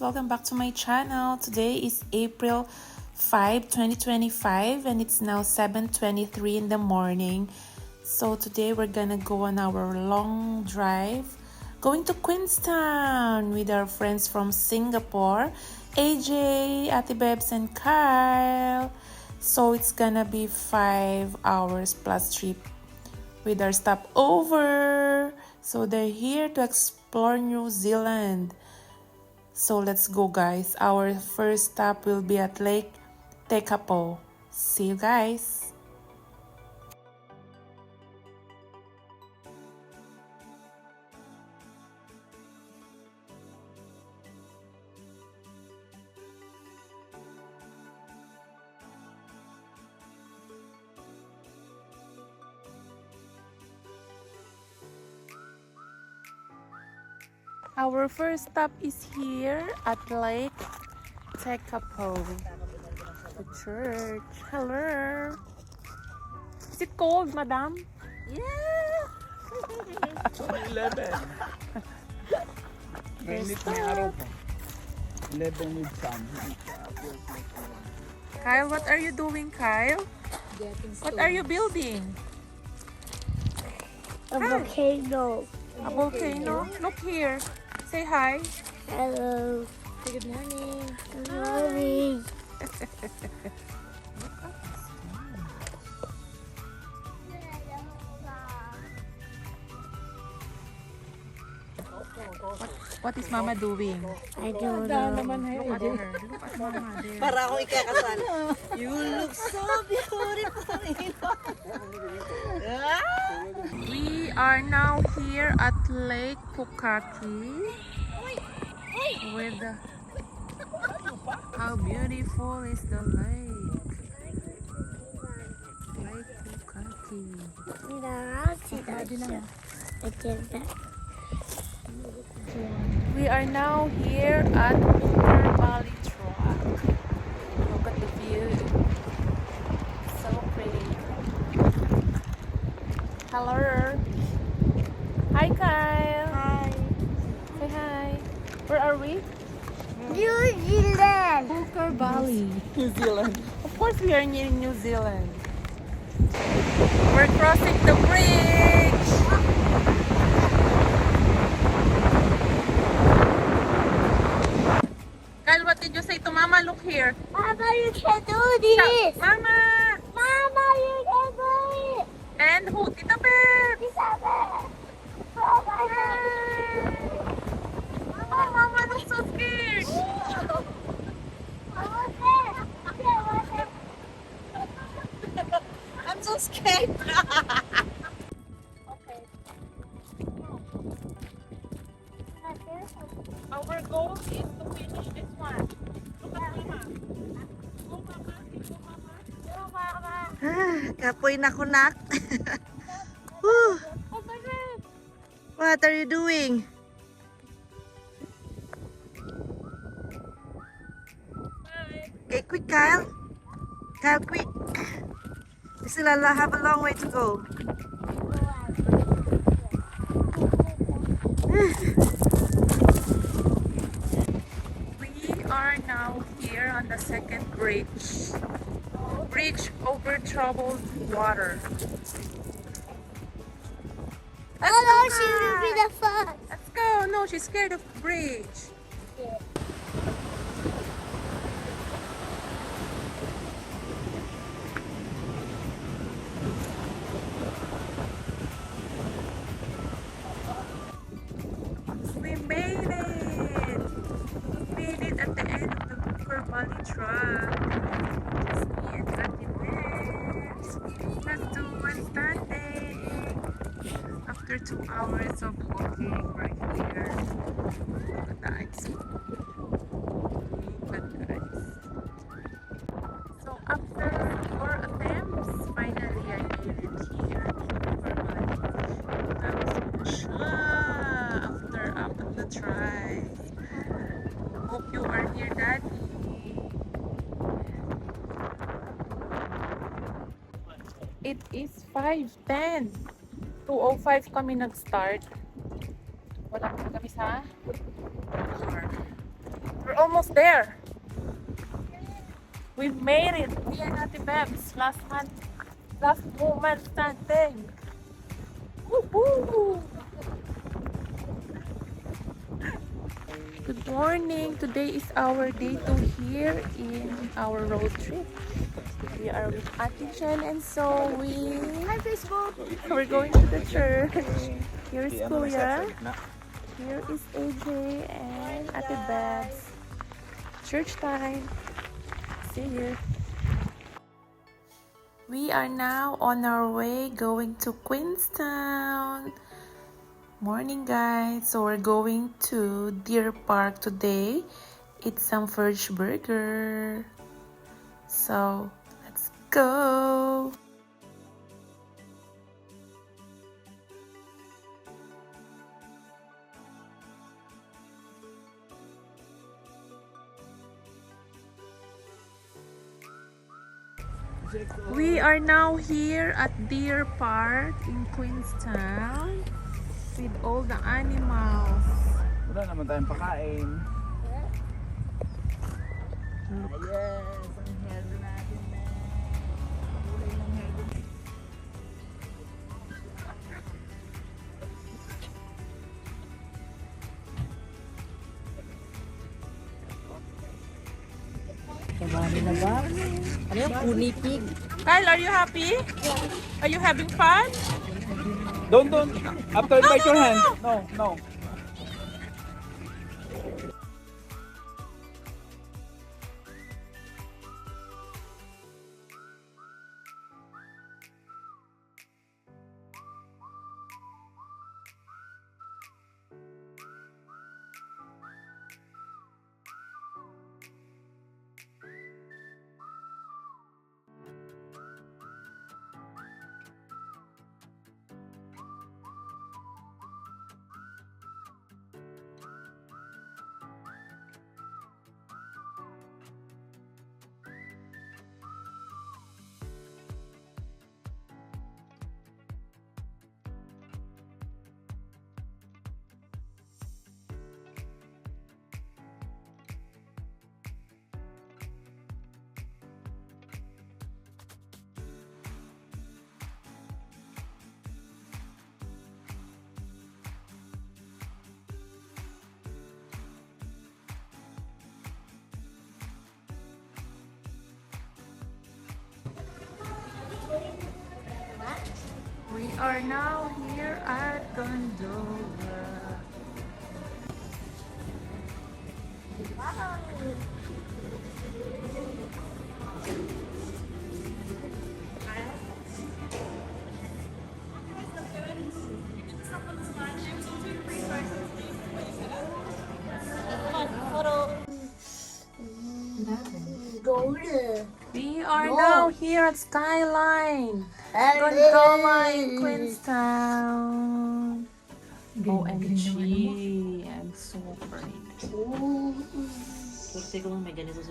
Welcome back to my channel. Today is April 5, 2025 and it's now 7:23 in the morning. So today we're gonna go on our long drive going to Queenstown with our friends from Singapore, AJ, Ate Bebs and Kyle. So it's gonna be 5 hours plus trip with our stopover. So they're here to explore New Zealand. So let's go, guys. Our first stop will be at Lake Tekapo. See you guys. Our first stop is here at Lake Tekapo, the church. Hello. Is it cold, madam? Yeah. 11. Mainit na araw pa. 11 with sun. Kyle, what are you doing, Kyle? What are you building? A volcano. A volcano? Look here. Say hi. Hello. Say good morning. Good morning. What is Mama doing? I don't know. Look at her. Look at Mama there. Para akong ikakasal. You look so beautiful. We are now here at Lake Pukaki with the, how beautiful is the lake. Lake Pukaki. We are now here at Milford Valley Track. Look at the view. So pretty. Hello. Hi, Kyle. Hi. Say hi. Where are we? New Zealand. Milford Valley. New Zealand. Of course, we are in New Zealand. We're crossing the bridge. Kyle, what did you say to Mama? Look here. Mama, you can do this. Mama! Mama, you can do it. And who? Tita Bear! Isabel. Oh my God. Oh, Mama looks so scared. I'm so scared. Our goal is to finish this one. Look at Mama. Go, Mama. Go, Mama. Kapoy na kunak. Whew. What are you doing? Okay, quick, Kyle. Kyle, quick. We still have a long way to go. We are now here on the second bridge. Bridge over troubled water. Oh no, she will be the first. Let's go. No, she's scared of the bridge. We made it. We made it at the end of the Milford Valley Track. Just me and Ate Bebs. Let's do one Sunday. After 2 hours of walking, we're here. Look at the ice. Look at the ice. So after 4 attempts, finally I made it here. After the try. Hope you are here, Daddy. It is 5:10. 2:05 kami nag-start. Wala pa kami sa car. We're almost there. We've made it. We and Ate Bebs. Last moment standing. Woohoo! Good morning. Today is our day 2 here in our road trip. We are with Ate Jen and Zoe. Hi, Facebook. We're going to the church. Here is Kuya. Here is AJ and Ate Babs. Church time. See you. We are now on our way going to Queenstown. Morning, guys. So we're going to Deer Park today. Eat some Fudge burger. So let's go. We are now here at Deer Park in Queenstown with all the animals. Wala naman tayong pakain. Yes, ang herd natin na. Kulay ng herd. Na ba? Ano yung punipig? Kyle, are you happy? Are you having fun? Don't. After bite your hand. No. We are now here at Gondola. We are now here at Skyline. Gondola in Queenstown. OMG, I'm so afraid. Kasi kung may ganito sa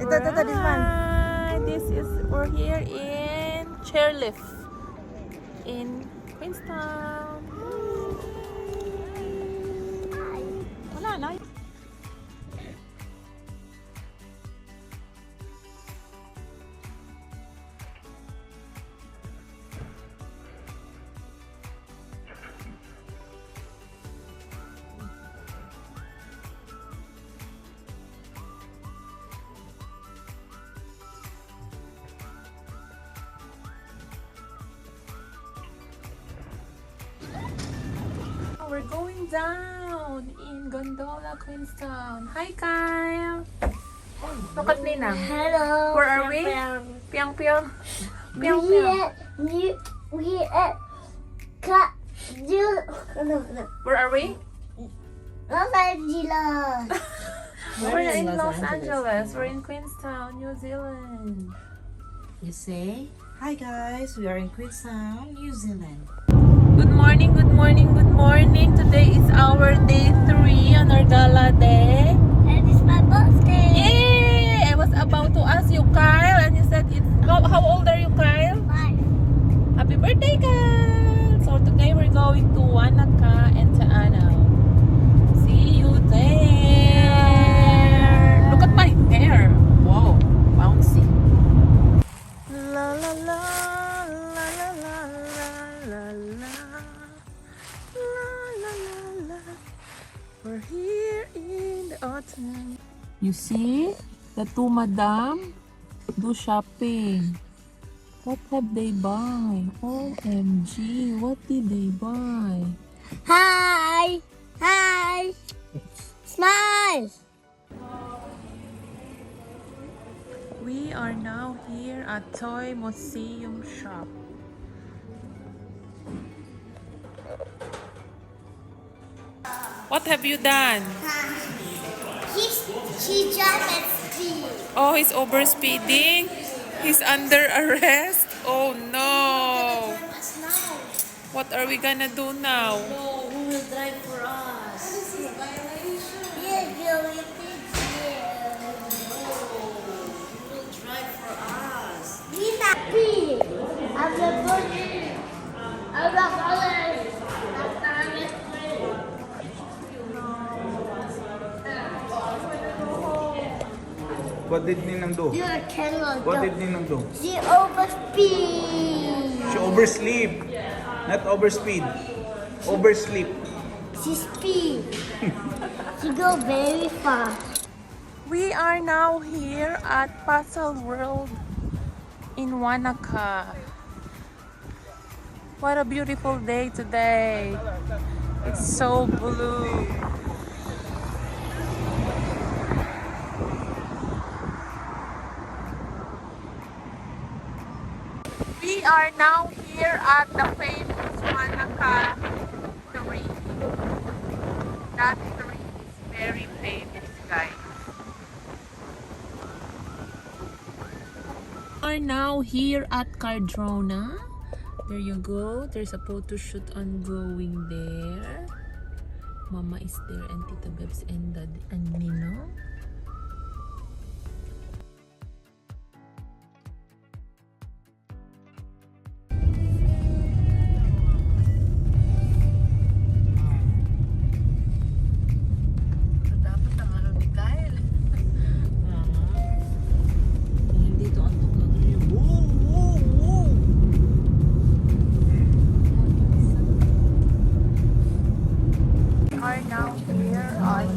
Ito, this one. We're here in Chairlift in Queenstown. Wala na. we're going down in Gondola, Queenstown. Hi, Kyle. Look at Nina. Hello. Where are we? Piang piang. Piang We piang. at no. Where are we? Los Angeles. We're in Los Angeles. We're in Queenstown, New Zealand. You say, hi guys, we are in Queenstown, New Zealand. Good morning, good morning, good morning. Today is our day 3 on our gala day. And it's my birthday. Yay! I was about to ask you, Kyle, and you said it's. How old are you, Kyle? 5. Happy birthday, Kyle! So today we're going to Wanaka and Taano. See you there. Look at my hair. Wow, bouncy. La la la la la la la la la la. We're here in the autumn. You see, the two madam do shopping. What have they buy? OMG, what did they buy? Hi. Hi. Smile. We are now here at Toy Museum Shop. What have you done? She jumped at speed. Oh, he's over speeding. He's under arrest. Oh no. What are we gonna do now? Oh, who will drive for us? Yes, you did. Who will drive for us? He's happy. I'm the birthday. I'm the colors. What did Ninang do? You're a killer. What did Ninang do? She overspeed. She oversleep. Not overspeed. Oversleep. She speed. She go very fast. We are now here at Puzzle World in Wanaka. What a beautiful day today. It's so blue. We are now here at the famous Wanaka tree. That tree is very famous, guys. We are now here at Cardrona. There you go. There's a photo shoot ongoing there. Mama is there and Tita Bebs and Dad and Nino. Are now here on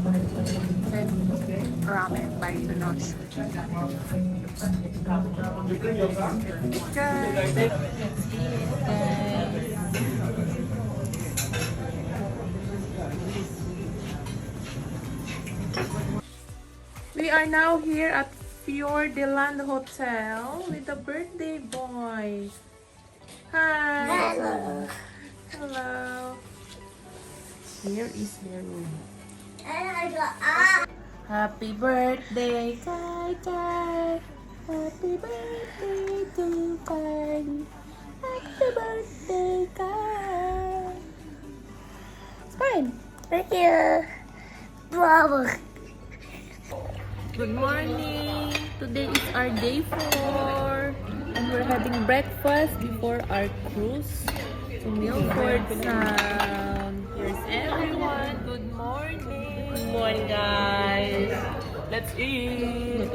Ramen by Tunosh. We are now here at Fior de Land Hotel with the birthday boy. Hi. Hello. Hello. Here is their room. And I go, Happy birthday, Kai Kai. Happy birthday to Kai. Happy birthday, Kai. It's fine. Thank you. Bravo. Good morning. Today is our day 4. And we're having breakfast before our cruise to Milford Sound. Here's everyone. Good morning. Good morning, guys. Let's eat.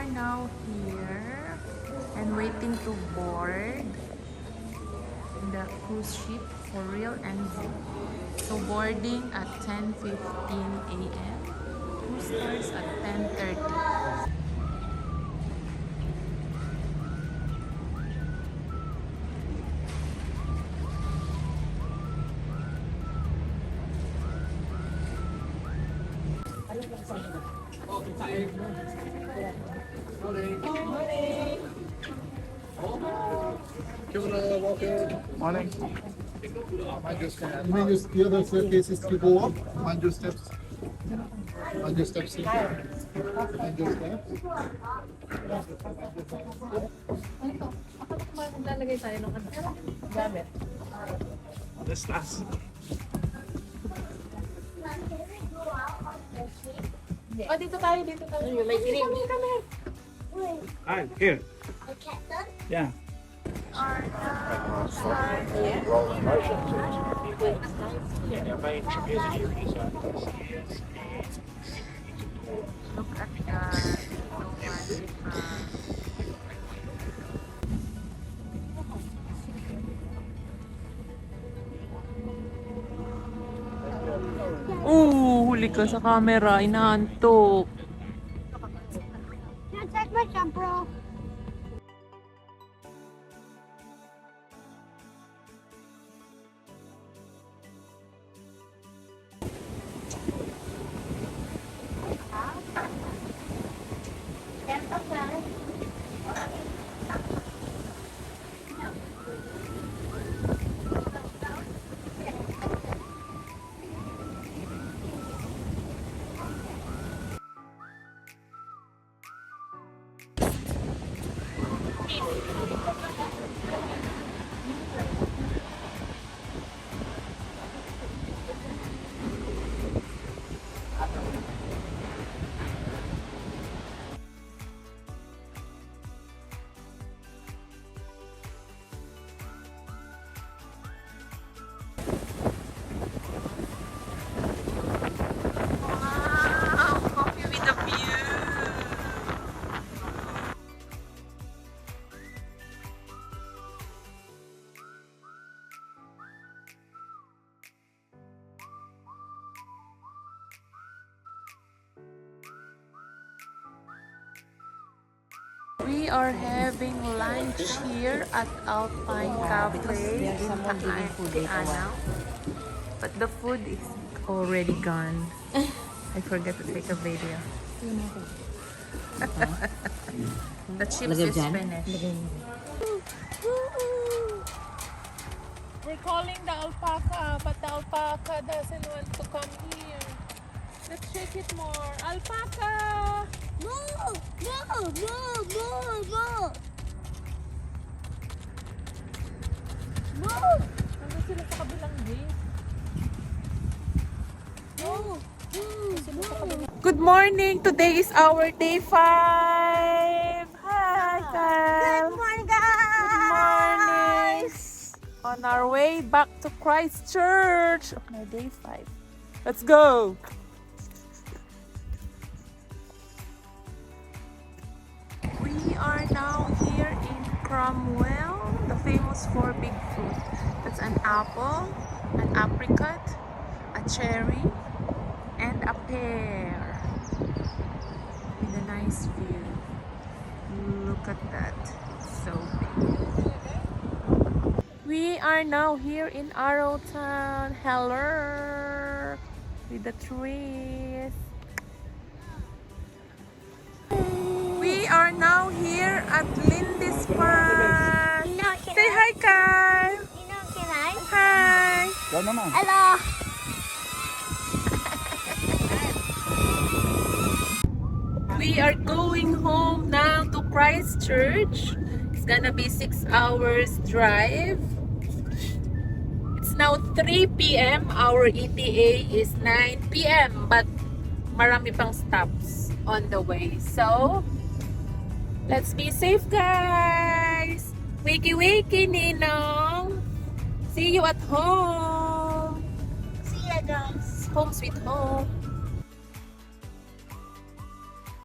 are now here and waiting to board the cruise ship for real and zoo. So boarding at 10:15 a.m. Cruise starts at 10:30. Morning. Mind your steps. You may use the other staircases to go up. Mind your steps. Mind your steps. Mind your steps. Lalagay tayo ng gamit. This last. Oh, dito tayo, dito tayo. Come here. Hi, here. A cat. Yeah. Rolling motion to main music Look at that. Huli ka sa camera. Inaantok. Now take my jumper. We are having lunch here at Alpine Cafe in Tiana. But the food is already gone. I forgot to take a video. The chips is finished. We're calling the alpaca, but the alpaca doesn't want to come here. Let's shake it more. Alpaca! Move! Move! Move! Move! Move! Move! Nandun sila sa kabilang gate. Move! Move! Good morning! Today is our day 5! Hi, Kyle! Good morning, guys! Good morning! On our way back to Christchurch on our day 5. Let's go! We are now here in Cromwell, the famous for big fruit. That's an apple, an apricot, a cherry, and a pear. With a nice view. Look at that. So big. We are now here in Arrowtown. Hello! With the trees. We are now here at Lindy's Park. Say hi, Kyle. Can I? Hi. Go naman. Hello! We are going home now to Christchurch. It's gonna be 6 hours drive. It's now 3 p.m. Our ETA is 9 p.m. But marami pang stops on the way. So, let's be safe, guys. Wakey, wakey, Ninong. See you at home. See ya, guys. Home sweet home.